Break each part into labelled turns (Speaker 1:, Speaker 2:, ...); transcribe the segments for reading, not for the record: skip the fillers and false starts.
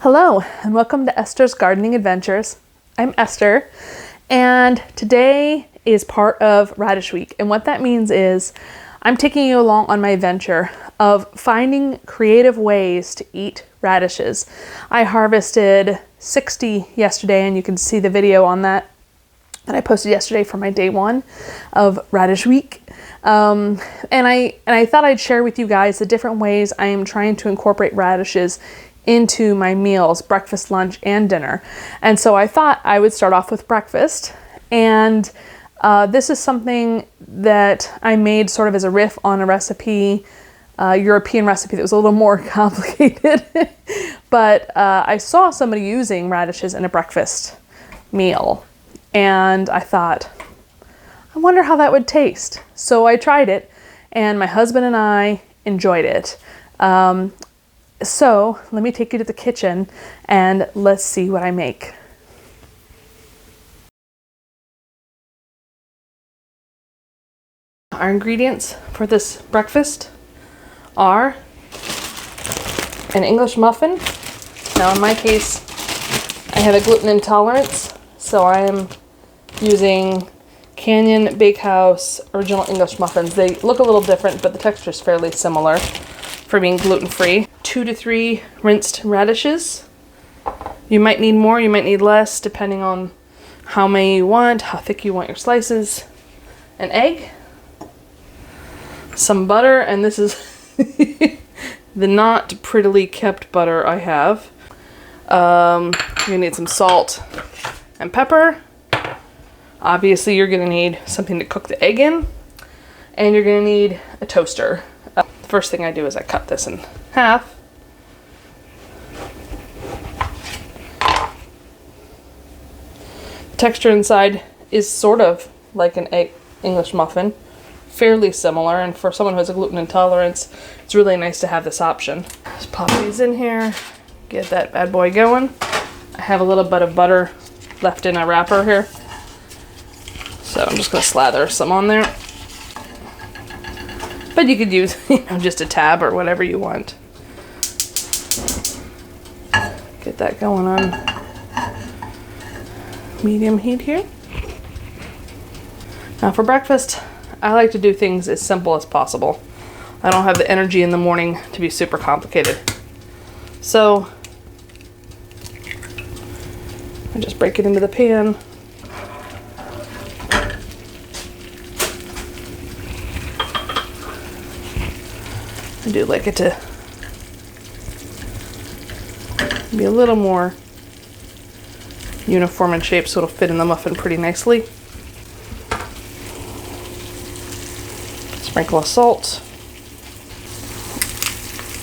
Speaker 1: Hello and welcome to Esther's Gardening Adventures. I'm Esther and today is part of Radish Week, and what that means is I'm taking you along on my adventure of finding creative ways to eat radishes. I harvested 60 yesterday and you can see the video on that I posted yesterday for my day one of Radish Week. And I thought I'd share with you guys the different ways I am trying to incorporate radishes into my meals, breakfast, lunch, and dinner. And so I thought I would start off with breakfast. And this is something that I made sort of as a riff on a recipe, European recipe that was a little more complicated. But I saw somebody using radishes in a breakfast meal. And I thought, I wonder how that would taste. So I tried it, and my husband and I enjoyed it. So let me take you to the kitchen and let's see what I make. Our ingredients for this breakfast are an English muffin. Now in my case, I have a gluten intolerance, so I am using Canyon Bakehouse original English muffins. They look a little different, but the texture is fairly similar for being gluten-free. 2 to 3 rinsed radishes. You might need more, you might need less, depending on how many you want, how thick you want your slices. An egg, some butter, and this is the not prettily kept butter I have. You're gonna need some salt and pepper. Obviously, you're gonna need something to cook the egg in, and you're gonna need a toaster. The first thing I do is I cut this in half. The texture inside is sort of like an English muffin, fairly similar, and for someone who has a gluten intolerance, it's really nice to have this option. Just pop these in here, get that bad boy going. I have a little bit of butter left in a wrapper here, so I'm just gonna slather some on there. But you could use, just a tab or whatever you want. Get that going on medium heat here. Now for breakfast, I like to do things as simple as possible. I don't have the energy in the morning to be super complicated. So I just break it into the pan. I do like it to be a little more uniform in shape so it'll fit in the muffin pretty nicely. Sprinkle of salt,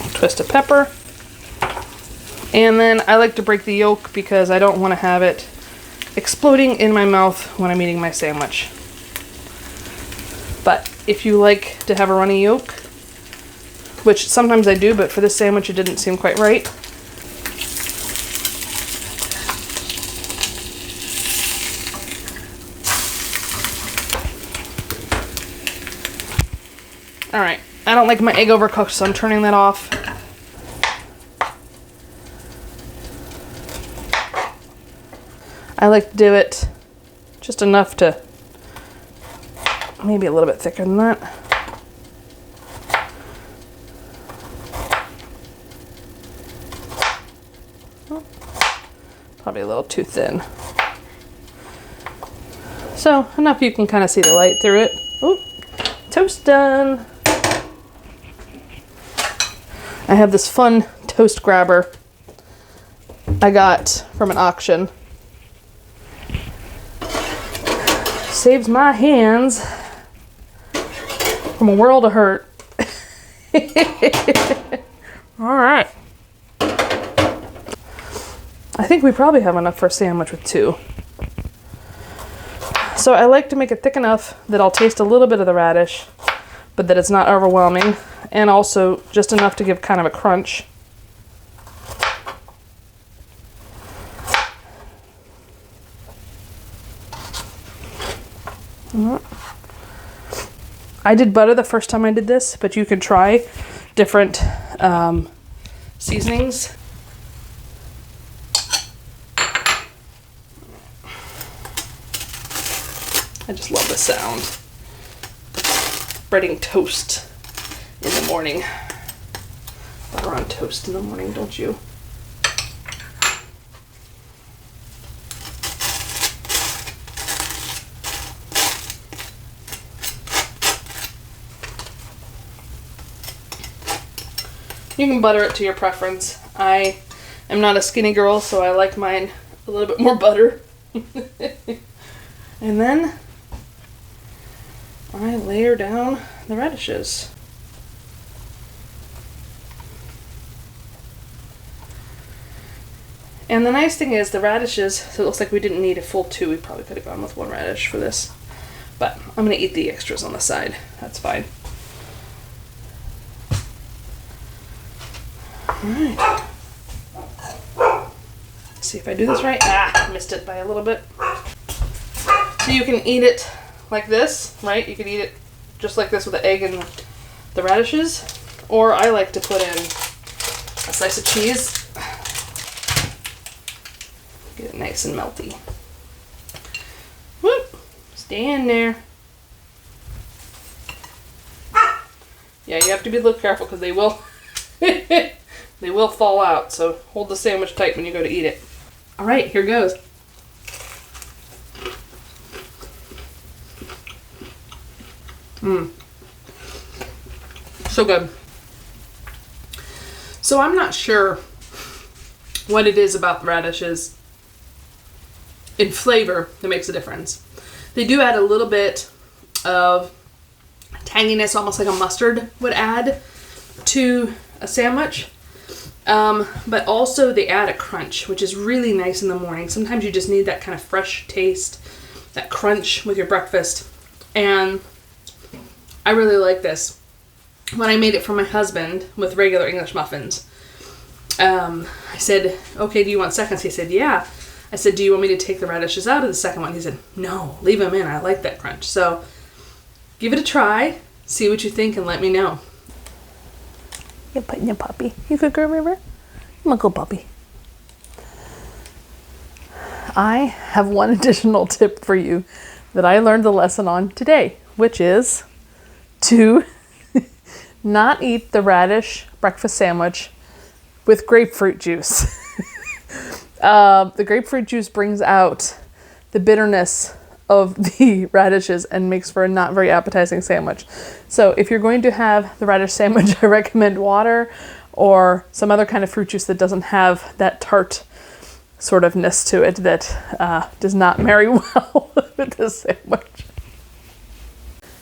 Speaker 1: a twist of pepper, and then I like to break the yolk because I don't want to have it exploding in my mouth when I'm eating my sandwich. But if you like to have a runny yolk, which sometimes I do, but for this sandwich it didn't seem quite right. Alright, I don't like my egg overcooked, so I'm turning that off. I like to do it just enough to, maybe a little bit thicker than that. Probably a little too thin. So, enough you can kind of see the light through it. Oop, toast done. I have this fun toast grabber I got from an auction. Saves my hands from a world of hurt. All right. I think we probably have enough for a sandwich with 2. So I like to make it thick enough that I'll taste a little bit of the radish, but that it's not overwhelming, and also just enough to give kind of a crunch. I did butter the first time I did this, but you can try different seasonings. I just love the sound. Breading toast in the morning. Butter on toast in the morning, don't you? You can butter it to your preference. I am not a skinny girl, so I like mine a little bit more butter. And then I layer down the radishes. And the nice thing is the radishes, so it looks like we didn't need a full 2. We probably could have gone with 1 radish for this. But I'm going to eat the extras on the side. That's fine. Alright. See if I do this right. Ah, missed it by a little bit. So you can eat it like this, right? You can eat it just like this with the egg and the radishes. Or I like to put in a slice of cheese. Get it nice and melty. Whoop! Stay in there. Yeah, you have to be a little careful because they will they will fall out. So hold the sandwich tight when you go to eat it. All right, here goes. So good. So I'm not sure what it is about the radishes in flavor that makes a difference. They do add a little bit of tanginess, almost like a mustard would add to a sandwich. But also they add a crunch, which is really nice in the morning. Sometimes you just need that kind of fresh taste, that crunch with your breakfast. And I really like this. When I made it for my husband with regular English muffins, I said, okay, do you want seconds? He said, yeah. I said, do you want me to take the radishes out of the second one? He said, no, leave them in. I like that crunch. So give it a try, see what you think, and let me know.
Speaker 2: You're putting your puppy. You good girl, River? I'm a good puppy.
Speaker 1: I have one additional tip for you that I learned the lesson on today, which is to not eat the radish breakfast sandwich with grapefruit juice. The grapefruit juice brings out the bitterness of the radishes and makes for a not very appetizing sandwich. So if you're going to have the radish sandwich, I recommend water or some other kind of fruit juice that doesn't have that tart sort ofness to it that does not marry well with the sandwich.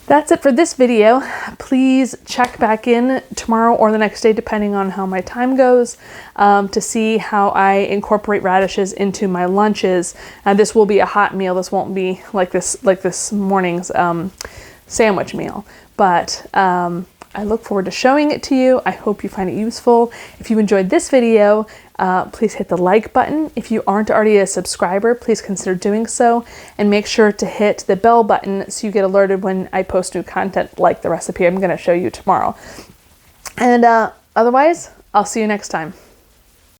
Speaker 1: That's it for this video. Please check back in tomorrow or the next day, depending on how my time goes, to see how I incorporate radishes into my lunches. And this will be a hot meal. This won't be like this morning's sandwich meal. But I look forward to showing it to you. I hope you find it useful. If you enjoyed this video, please hit the like button. If you aren't already a subscriber, please consider doing so. And make sure to hit the bell button so you get alerted when I post new content like the recipe I'm going to show you tomorrow. And otherwise, I'll see you next time.